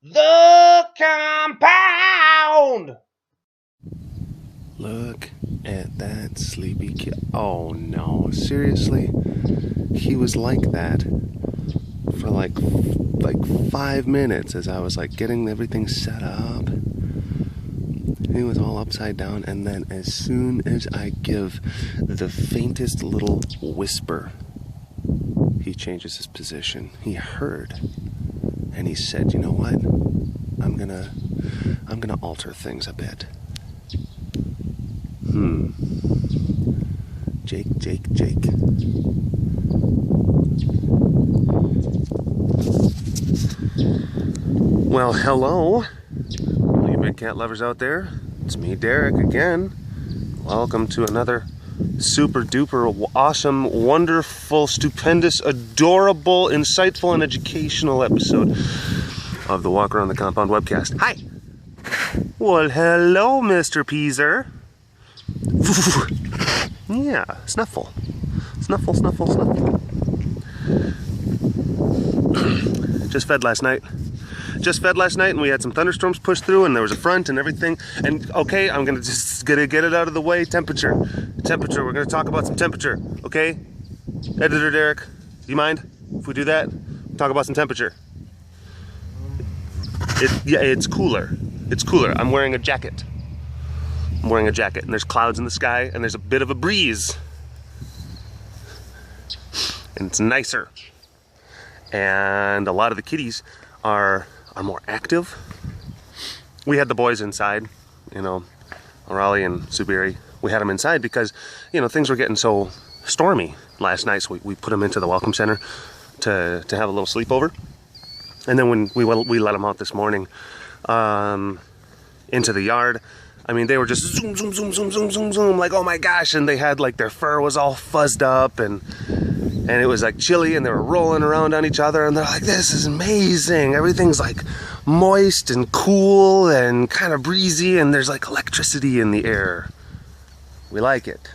The compound! Look at that sleepy kid. Oh no, seriously? He was like that for like 5 minutes as I was like getting everything set up. He was all upside down, and then as soon as I give the faintest little whisper, he changes his position. He heard, and he said, "You know what? I'm gonna alter things a bit." Jake. Well, hello, all you big cat lovers out there. It's me, Derek, again. Welcome to another super duper awesome, wonderful, stupendous, adorable, insightful, and educational episode of the Walk Around the Compound webcast. Hi! Well, hello, Mr. Peaser. Yeah, snuffle. Snuffle. Just fed last night, and we had some thunderstorms push through, and there was a front and everything. And okay, I'm gonna just get it out of the way. Temperature. We're gonna talk about some temperature, okay? Editor Derek, do you mind if we do that? Talk about some temperature. It's cooler. I'm wearing a jacket. And there's clouds in the sky, and there's a bit of a breeze, and it's nicer. And a lot of the kitties are more active. We had the boys inside, Raleigh and Subiri. We had them inside because, things were getting so stormy last night, so we put them into the welcome center to have a little sleepover. And then when we let them out this morning into the yard, I mean, they were just zoom, like, oh my gosh, and they had, like, their fur was all fuzzed up, and it was, like, chilly, and they were rolling around on each other, and they're like, this is amazing, everything's, like, moist and cool and kind of breezy, and there's, like, electricity in the air. We like it.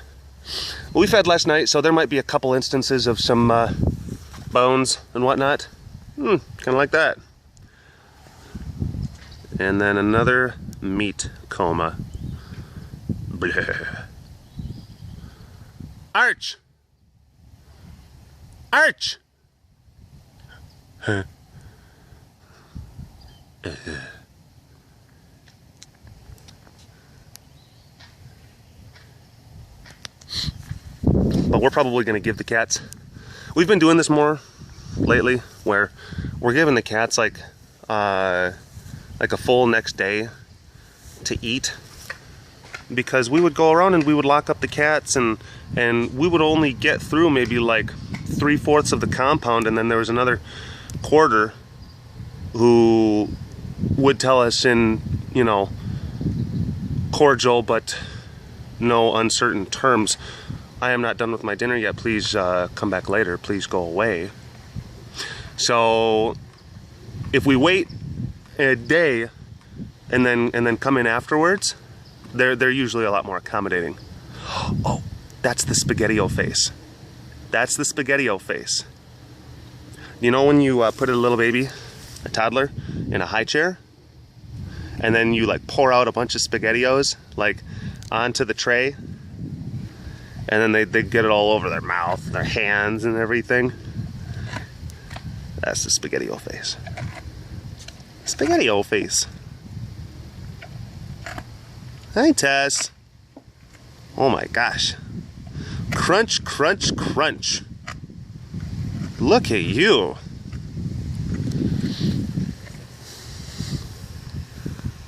Well, we fed last night, so there might be a couple instances of some bones and whatnot. Kind of like that. And then another meat coma. Bleh. Arch! Huh. But we're probably going to give the cats... We've been doing this more lately, where we're giving the cats like a full next day to eat, because we would go around and we would lock up the cats, and we would only get through maybe like 3/4 of the compound, and then there was another quarter who would tell us in cordial but no uncertain terms, "I am not done with my dinner yet, please come back later, please go away." So if we wait a day and then come in afterwards, they're usually a lot more accommodating. Oh, that's the spaghetti-o face. You know when you put a little baby, a toddler, in a high chair, and then you like pour out a bunch of spaghetti-os like onto the tray, and then they get it all over their mouth, their hands, and everything? That's the spaghetti-o face. Spaghetti-o face. Hi, Tess. Oh my gosh. Crunch. Look at you.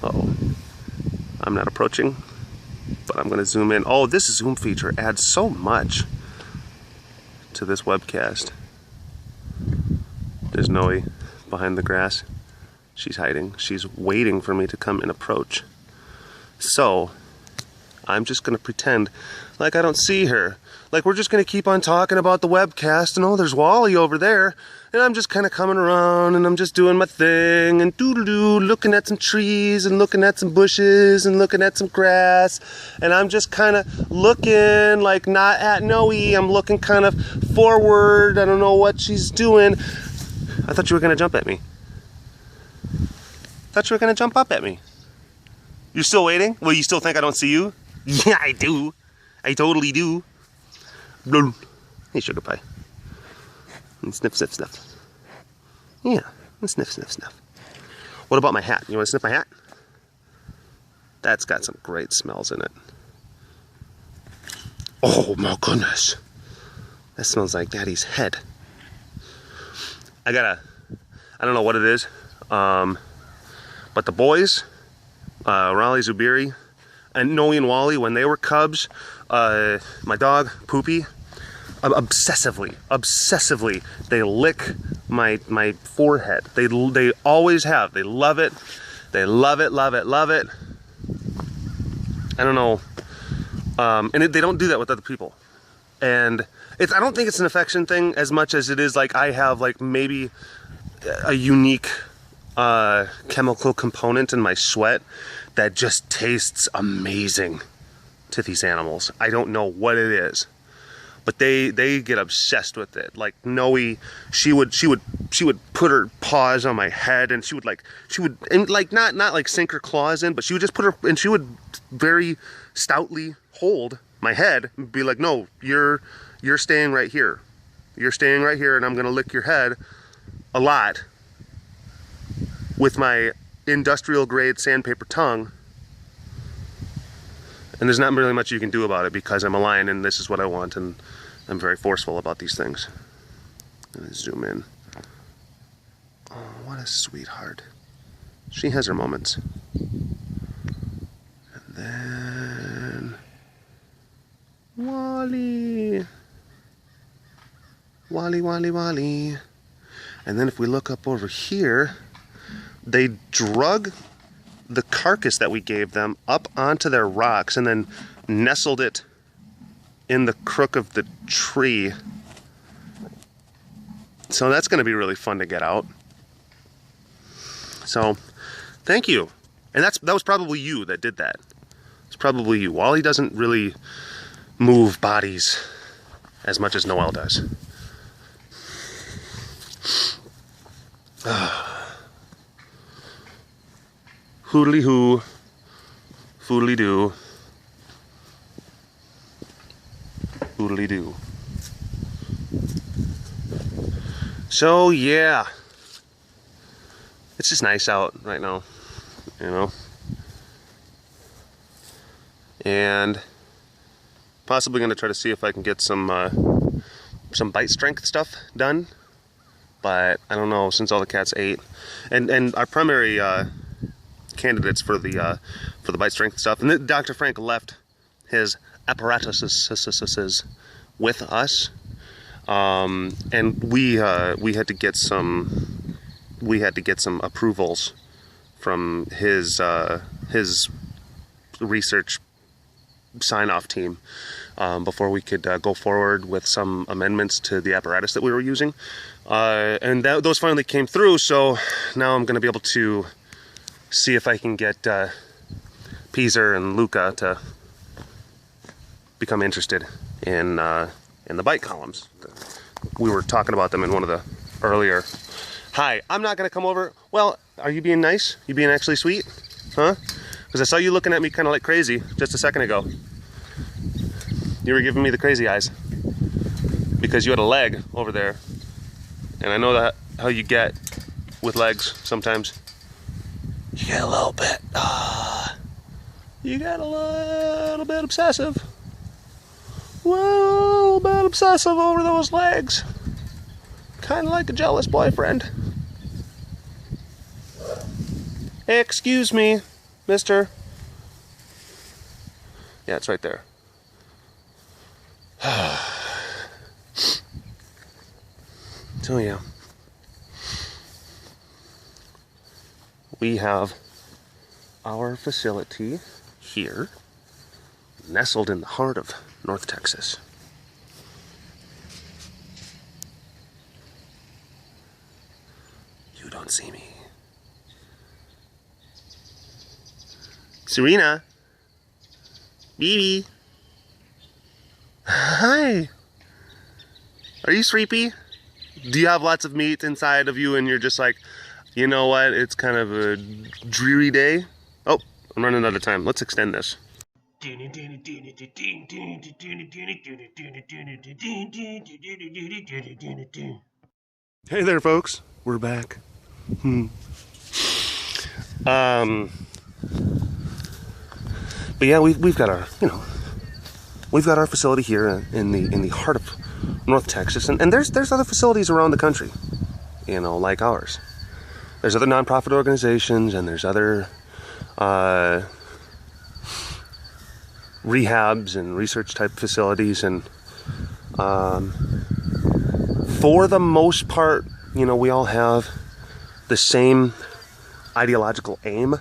Uh-oh. I'm not approaching, but I'm going to zoom in. Oh, this zoom feature adds so much to this webcast. There's Noe behind the grass. She's hiding. She's waiting for me to come and approach. So, I'm just going to pretend like I don't see her. Like we're just going to keep on talking about the webcast, and oh, there's Wally over there. And I'm just kind of coming around, and I'm just doing my thing, and doodle-doo, looking at some trees, and looking at some bushes, and looking at some grass. And I'm just kind of looking, like not at Noe. I'm looking kind of forward. I don't know what she's doing. I thought you were going to jump at me. Thought you were gonna jump up at me. You're still waiting? Well, you still think I don't see you? Yeah, I do. I totally do. Hey, sugar pie. And sniff, sniff, sniff. Yeah, and sniff, sniff, sniff. What about my hat? You want to sniff my hat? That's got some great smells in it. Oh my goodness. That smells like Daddy's head. I don't know what it is, but the boys, Raleigh, Zubiri, and Noe and Wally, when they were cubs, my dog, Poopy, obsessively, they lick my forehead. They always have. They love it. They love it. I don't know. They don't do that with other people. And I don't think it's an affection thing as much as it is like I have like maybe a unique chemical component in my sweat that just tastes amazing to these animals. I don't know what it is, but they get obsessed with it. Like Noe, she would put her paws on my head, and she would not like sink her claws in, but she would just put her, and she would very stoutly hold my head and be like, no, you're staying right here. You're staying right here, and I'm gonna lick your head a lot with my industrial grade sandpaper tongue. And there's not really much you can do about it because I'm a lion and this is what I want, and I'm very forceful about these things. Let me zoom in. Oh, what a sweetheart. She has her moments. And then Wally. Wally. And then if we look up over here, they drug the carcass that we gave them up onto their rocks and then nestled it in the crook of the tree. So that's going to be really fun to get out. So thank you. And that was probably you that did that. It's probably you. Wally doesn't really move bodies as much as Noelle does. Hoodly hoo, foodly doo, hoodly doo. So yeah, it's just nice out right now, you know, and possibly going to try to see if I can get some bite strength stuff done, but I don't know, since all the cats ate, and our primary candidates for the bite strength stuff, and Dr. Frank left his apparatuses with us, and we had to get some approvals from his research sign-off team before we could go forward with some amendments to the apparatus that we were using, and those finally came through. So now I'm going to be able to see if I can get Peaser and Luca to become interested in the bite columns. We were talking about them in one of the earlier. Hi, I'm not gonna come over. Well, are you being nice? You being actually sweet? Huh? Because I saw you looking at me kind of like crazy just a second ago. You were giving me the crazy eyes because you had a leg over there, and I know that how you get with legs sometimes. You get a little bit, you get a little bit obsessive. Well, a little bit obsessive over those legs. Kind of like a jealous boyfriend. Excuse me, mister. Yeah, it's right there. So yeah. We have our facility here, nestled in the heart of North Texas. You don't see me. Serena. Bibi. Hi. Are you sleepy? Do you have lots of meat inside of you and you're just like, You know what? It's kind of a dreary day. Oh, I'm running out of time. Let's extend this. Hey there, folks. We're back. But yeah, we've got our, we've got our facility here in the heart of North Texas, and there's other facilities around the country, like ours. There's other nonprofit organizations, and there's other rehabs and research type facilities, and for the most part, we all have the same ideological aim.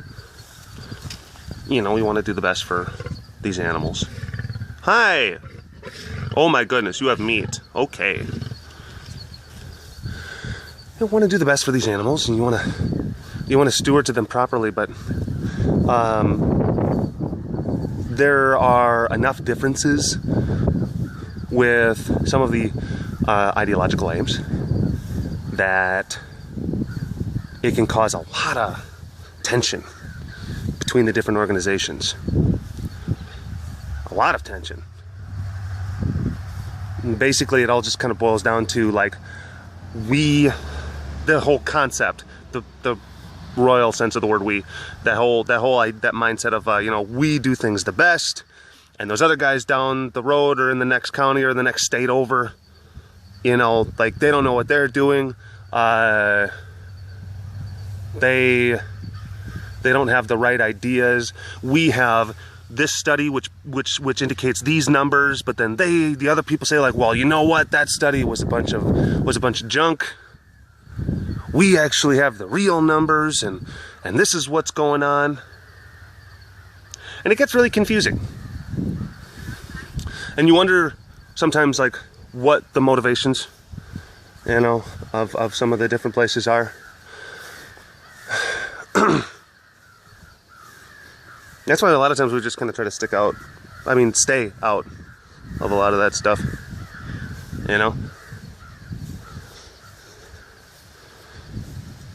We want to do the best for these animals. Hi! Oh my goodness, you have meat. Okay. You want to do the best for these animals, and you want to steward to them properly, but there are enough differences with some of the ideological aims that it can cause a lot of tension between the different organizations. A lot of tension. And basically, it all just kind of boils down to the whole concept, the royal sense of the word "we," that mindset of we do things the best, and those other guys down the road or in the next county or the next state over, they don't know what they're doing. They don't have the right ideas. We have this study which indicates these numbers, but then the other people say well, you know what, that study was a bunch of junk. We actually have the real numbers, and this is what's going on. And it gets really confusing. And you wonder sometimes what the motivations of some of the different places are. That's why a lot of times we just kind of try to stay out of a lot of that stuff,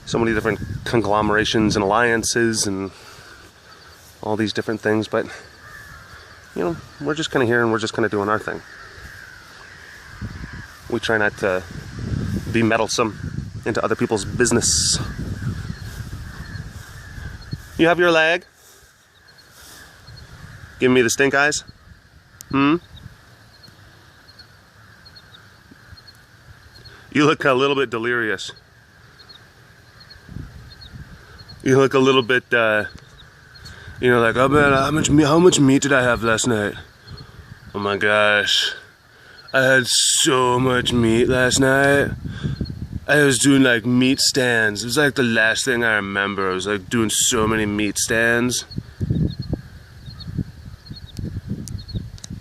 So many different conglomerations and alliances and all these different things, but, we're just kind of here and we're just kind of doing our thing. We try not to be meddlesome into other people's business. You have your leg? Giving me the stink eyes? You look a little bit delirious. You look a little bit, oh man, how much meat did I have last night? Oh my gosh. I had so much meat last night. I was doing meat stands. It was the last thing I remember. I was doing so many meat stands.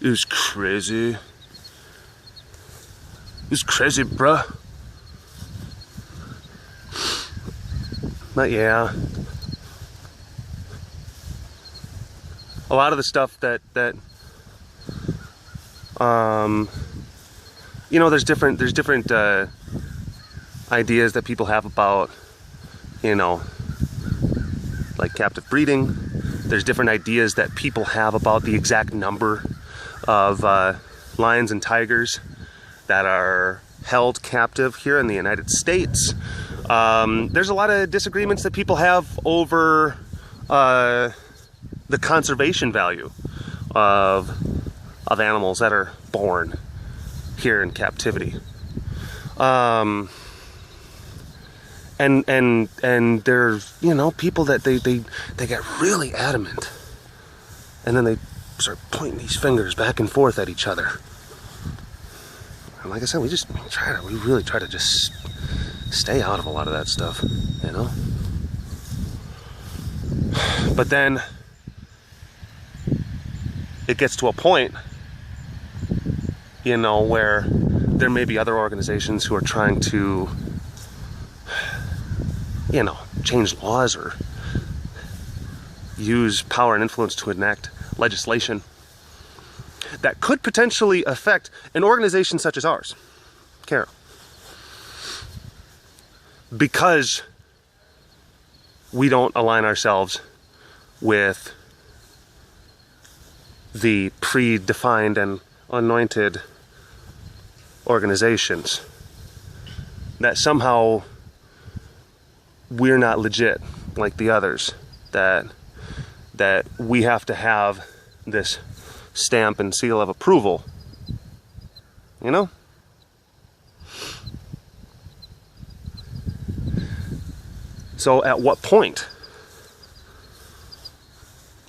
It was crazy. It was crazy, bruh. But yeah. A lot of the stuff that there's different ideas that people have about, captive breeding. There's different ideas that people have about the exact number of lions and tigers that are held captive here in the United States. There's a lot of disagreements that people have over the conservation value of animals that are born here in captivity. And there's people that they get really adamant, and then they start pointing these fingers back and forth at each other. And like I said, we really try to just stay out of a lot of that stuff, But then it gets to a point, where there may be other organizations who are trying to, change laws or use power and influence to enact legislation that could potentially affect an organization such as ours, CARE. Because we don't align ourselves with the predefined and anointed organizations, that somehow we're not legit like the others, that we have to have this stamp and seal of approval, you know? So at what point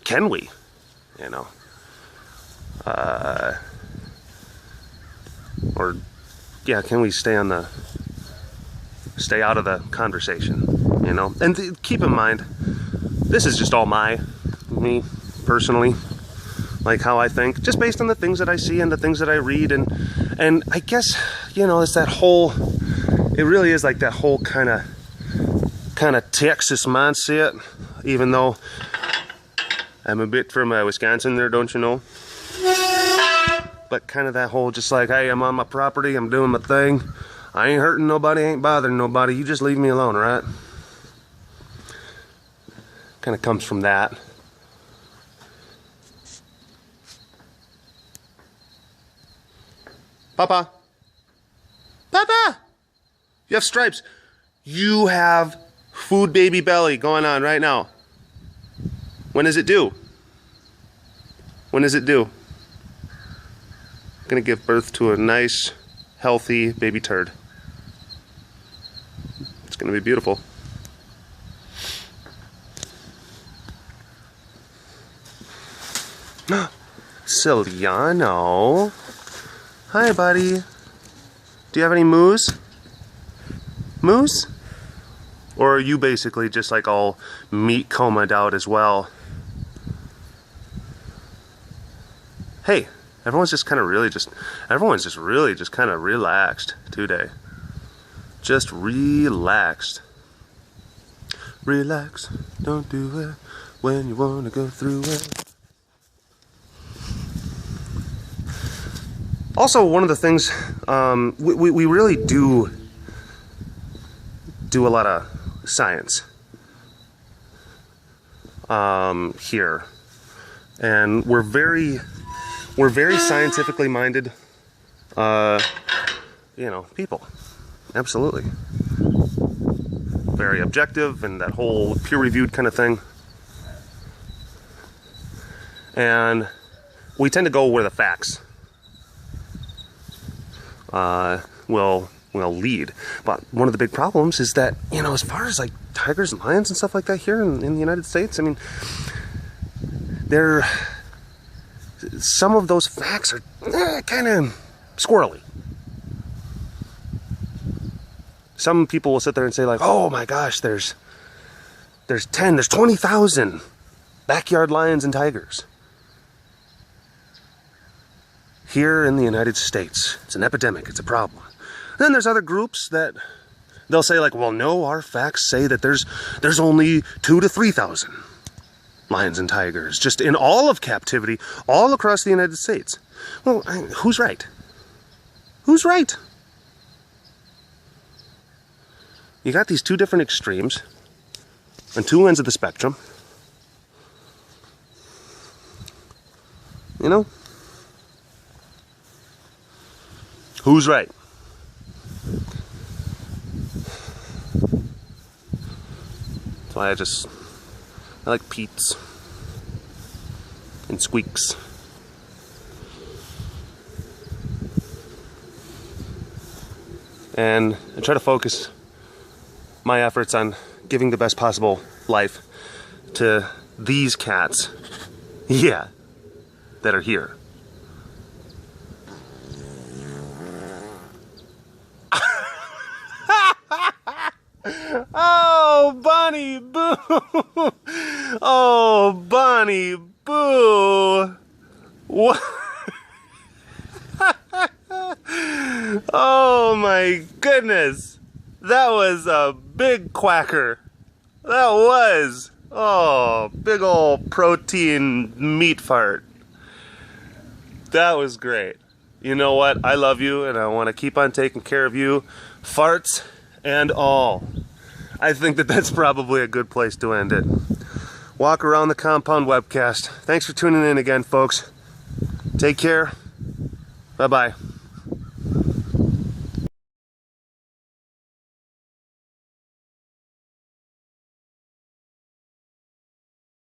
can we, you know, or yeah, can we stay out of the conversation, you know? And keep in mind, this is just all me personally, like how I think, just based on the things that I see and the things that I read, and I guess, you know, it's that whole, it really is like that whole kind of Texas mindset, even though I'm a bit from Wisconsin there, don't you know? But kind of that whole, just like, hey, I'm on my property, I'm doing my thing, I ain't hurting nobody, ain't bothering nobody, you just leave me alone, right? Kind of comes from that. Papa! Papa! You have stripes. You have food baby belly going on right now. When is it due? When is it due? Gonna give birth to a nice, healthy baby turd. It's gonna be beautiful. Ciliano. Hi, buddy. Do you have any moose? Moose? Or are you basically just like all meat comaed out as well? Hey, everyone's just really just kind of relaxed today. Just relaxed. Relax, don't do it when you want to go through it. Also, one of the things, we really do a lot of science here, and we're very scientifically minded, you know, people. Absolutely. Very objective and that whole peer-reviewed kind of thing. And we tend to go where the facts will lead. But one of the big problems is that, you know, as far as like tigers and lions and stuff like that here in the United States, I mean, some of those facts are kind of squirrely. Some people will sit there and say like, oh my gosh, there's 20,000 backyard lions and tigers here in the United States. It's an epidemic, it's a problem. Then there's other groups that they'll say like, well, no, our facts say that there's only 2,000 to 3,000 lions and tigers just in all of captivity all across the United States. Well, who's right? Who's right? You got these two different extremes on two ends of the spectrum. You know? Who's right? That's why I like Pete's and Squeaks. And I try to focus my efforts on giving the best possible life to these cats, yeah, that are here. Oh, Bunny Boo! Oh, Bunny Boo! What? Oh my goodness! That was a big quacker. That was. Oh, big old protein meat fart. That was great. You know what? I love you and I want to keep on taking care of you. Farts and all. I think that's probably a good place to end it. Walk around the compound webcast. Thanks for tuning in again, folks. Take care. Bye-bye.